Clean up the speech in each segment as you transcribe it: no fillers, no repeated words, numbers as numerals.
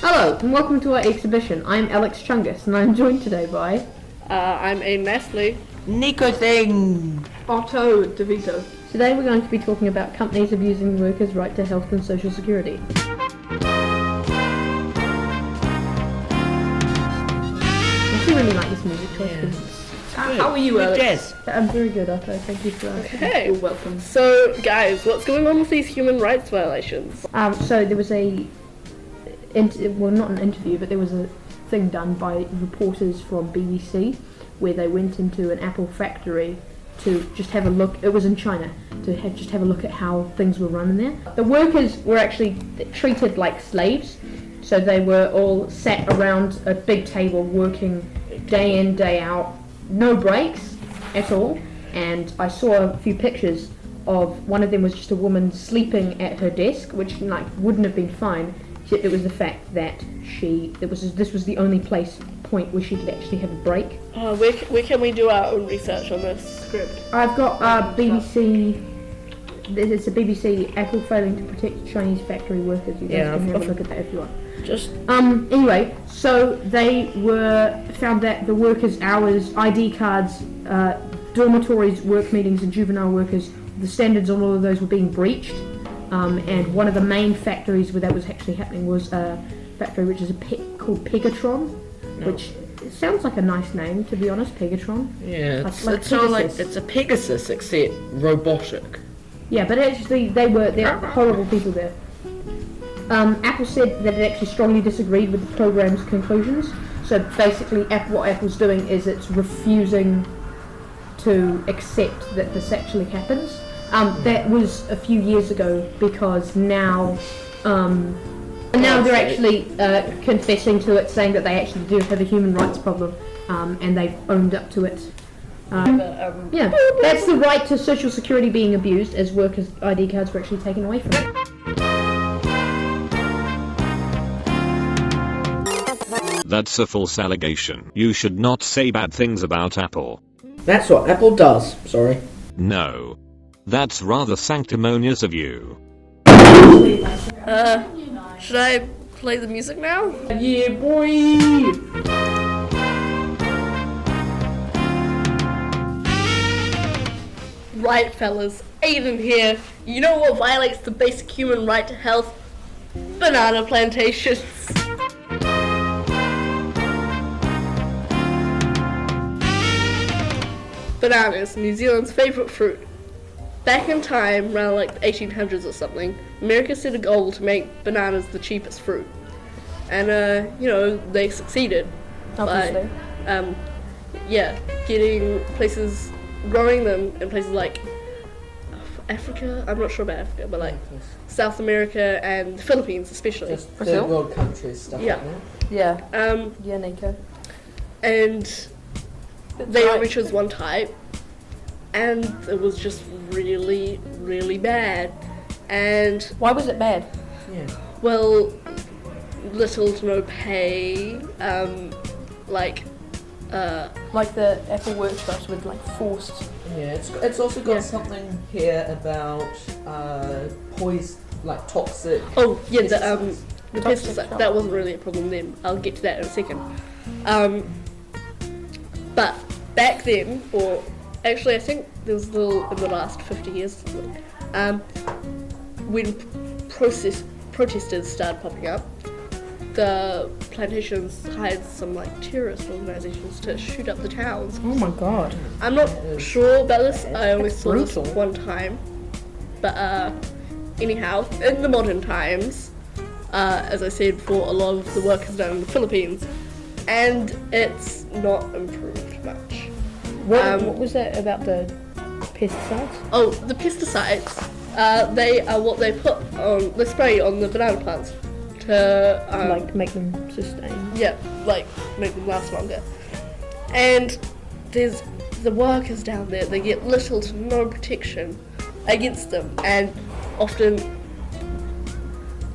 Hello, and welcome to our exhibition. I'm Alex Chungus, and I'm joined today by... I'm Aiden Nestle. Nico Thing! Otto DeVito. Today we're going to be talking about companies abusing workers' right to health and social security. I do really like this music choice. Yeah. How are you, Alex? Jazz. I'm very good, Otto. Thank you for asking. Hey. You're welcome. So, guys, what's going on with these human rights violations? So there was not an interview, but there was a thing done by reporters from BBC where they went into an Apple factory to just have a look. It was in China to just have a look at how things were run in there. The workers were actually treated like slaves, so they were all sat around a big table working day in, day out, no breaks at all. And I saw a few pictures of one of them was just a woman sleeping at her desk, which wouldn't have been fine. It was the fact that this was the only point where she could actually have a break. Where can we do our own research on this script? I've got BBC. It's a BBC Apple failing to protect Chinese factory workers. You guys can have a look at that if you want. Anyway, so they found that the workers' hours, ID cards, dormitories, work meetings, and juvenile workers, the standards on all of those were being breached. And one of the main factories where that was actually happening was a factory which is called Pegatron, which sounds like a nice name, to be honest. Pegatron. Yeah, Like it sounds like Pegasus. it's a Pegasus except robotic. Yeah, but actually they're horrible people there. Apple said that it actually strongly disagreed with the program's conclusions. So basically, what Apple's doing is it's refusing to accept that this actually happens. That was a few years ago because now they're actually confessing to it, saying that they actually do have a human rights problem, and they've owned up to it. Yeah, that's the right to social security being abused as workers' ID cards were actually taken away from them. That's a false allegation. You should not say bad things about Apple. That's what Apple does, sorry. No. That's rather sanctimonious of you. Should I play the music now? Yeah, boy! Right, fellas. Aiden here. You know what violates the basic human right to health? Banana plantations. Bananas, New Zealand's favourite fruit. Back in time, around like the 1800s or something, America set a goal to make bananas the cheapest fruit. And, they succeeded. Obviously. By, getting places, growing them in places like Africa, I'm not sure about Africa, but like South America and the Philippines especially. Just third world countries, stuff like that. Yeah, Nico. And they only chose one type, and it was just really, really bad. And Why was it bad? Yeah. well, little to no pay, Like the Apple workshops with forced. Yeah, it's also got Yeah. something here about poison, like toxic. oh yeah, Pesticides. the Toxic pesticide, shop. that wasn't really a problem then. I'll get to that in a second. But back then, or actually I think there was a little in the last 50 years, when protesters started popping up, the plantations hired some terrorist organisations to shoot up the towns. Oh my god. I'm not sure about this. I only saw this brutal. one time. But anyhow, in the modern times, as I said before, a lot of the work is done in the Philippines, and it's not improved much. What was that about the pesticides? Oh, the pesticides. They are what they put on, they spray on the banana plants to Make them sustain. yeah, make them last longer. And there's the workers down there. They get little to no protection against them, and often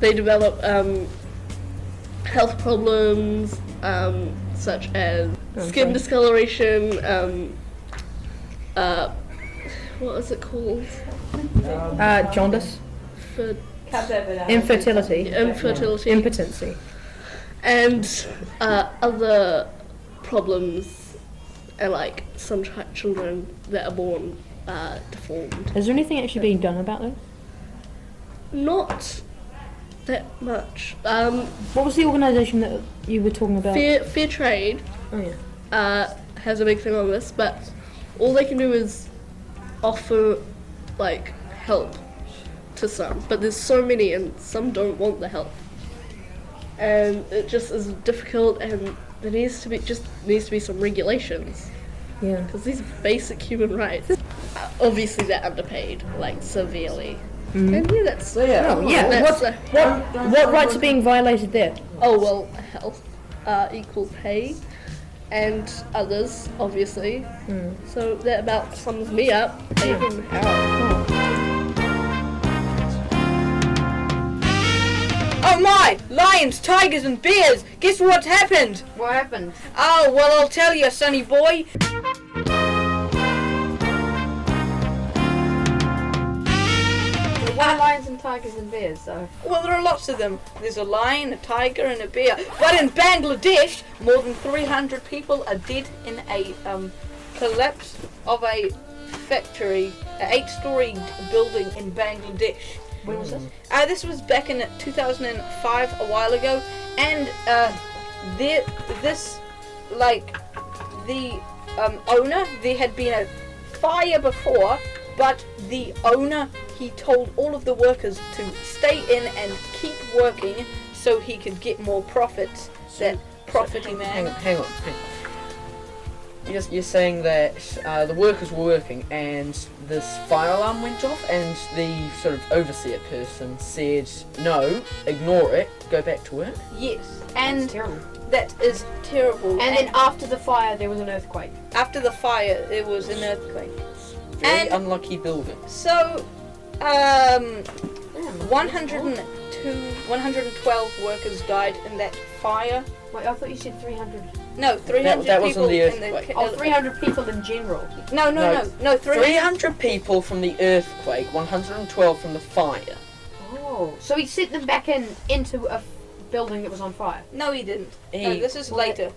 they develop health problems, such as skin discoloration, what is it called? Jaundice, For infertility, infertility, impotency. and other problems, and like some children that are born deformed. Is there anything actually being done about this? Not that much. What was the organisation that you were talking about? Fair Trade Oh yeah. has a big thing on this, but all they can do is offer like help to some, but there's so many and some don't want the help, and it just is difficult, and there needs to be some regulations, Yeah. because these are basic human rights. Obviously they're underpaid, like severely. And yeah, that's So yeah. Oh yeah. That's What rights are being violated there? oh well, health, equal pay, and others obviously. So that about sums me up. Even how. Oh my! Lions, tigers and bears! Guess what happened? What happened? Oh, well I'll tell you, sonny boy. What are lions and tigers and bears though? Well, there are lots of them. There's a lion, a tiger and a bear. But in Bangladesh, more than 300 people are dead in a collapse of a factory, an 8-story building in Bangladesh. When was this? This was back in 2005, a while ago, and the owner, there had been a fire before, but the owner, he told all of the workers to stay in and keep working so he could get more profits. That property man. Hang on. You're saying that the workers were working and this fire alarm went off and the sort of overseer person said, no, ignore it, go back to work? Yes, and terrible. that is terrible. And then after the fire, there was an earthquake. after the fire, there was an earthquake. Very And- unlucky building. So, 112 workers died in that fire. Wait, I thought you said 300. No, 300 that wasn't people the in the earthquake. Oh, 300 people in general. No, 300 people from the earthquake, 112 from the fire. Oh, so he sent them back into a building that was on fire. No, he didn't. No, He- this is later.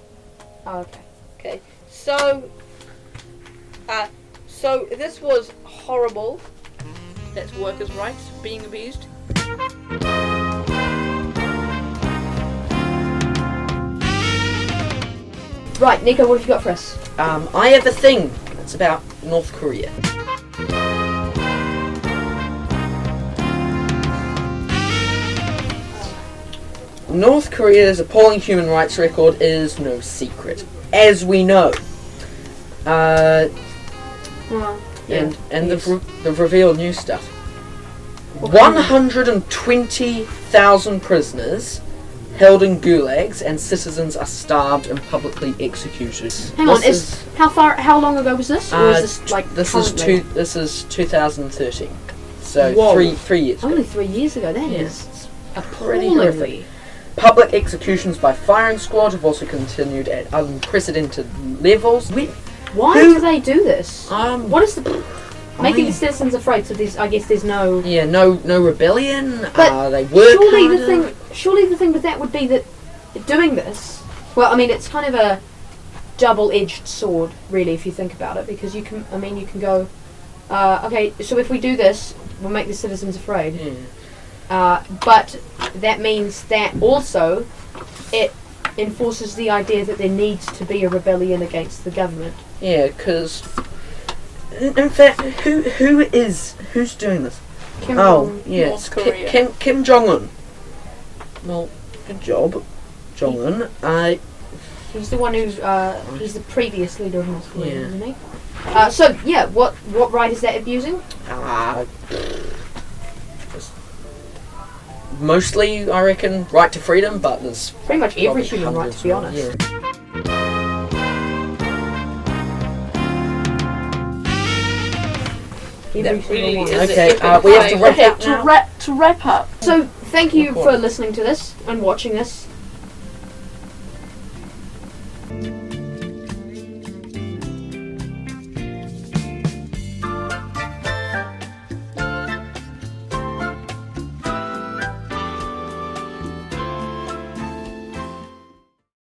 Oh, okay. Okay, so this was horrible. That's workers' rights being abused. Right, Nico, what have you got for us? I have a thing. It's about North Korea. North Korea's appalling human rights record is no secret, as we know. Well, And yes. they've revealed new stuff. 120,000 prisoners held in gulags, and citizens are starved and publicly executed. Hang on, This how long ago was this? Or is this like this currently? is 2013. So Whoa. three years ago. Only 3 years ago. That Yeah. is Pretty appallingly. horrific. Public executions by firing squad have also continued at unprecedented levels. Why Who- do they do this? What is the making the citizens afraid? So I guess there's no. Yeah, no rebellion. But they work Surely harder. surely the thing with that would be that doing this. Well, I mean, it's kind of a double-edged sword, really, if you think about it, because you can go, okay, so if we do this, we'll make the citizens afraid. Yeah. But that means that also it enforces the idea that there needs to be a rebellion against the government. Yeah, because in fact, who's doing this? Kim Oh, Jong- yeah, North it's Korea. Kim Jong Un. Well, good job, Jong Un. He's the one who's he's the previous leader of North Korea, Yeah. isn't he? So yeah, what right is that abusing? Mostly, I reckon, right to freedom, but there's Pretty much every probably human right, hundreds to be more. honest. Yeah. Every That single really one. is Okay, epic we have to fight. wrap Okay, up now. to wrap up. So thank you Record. for listening to this and watching this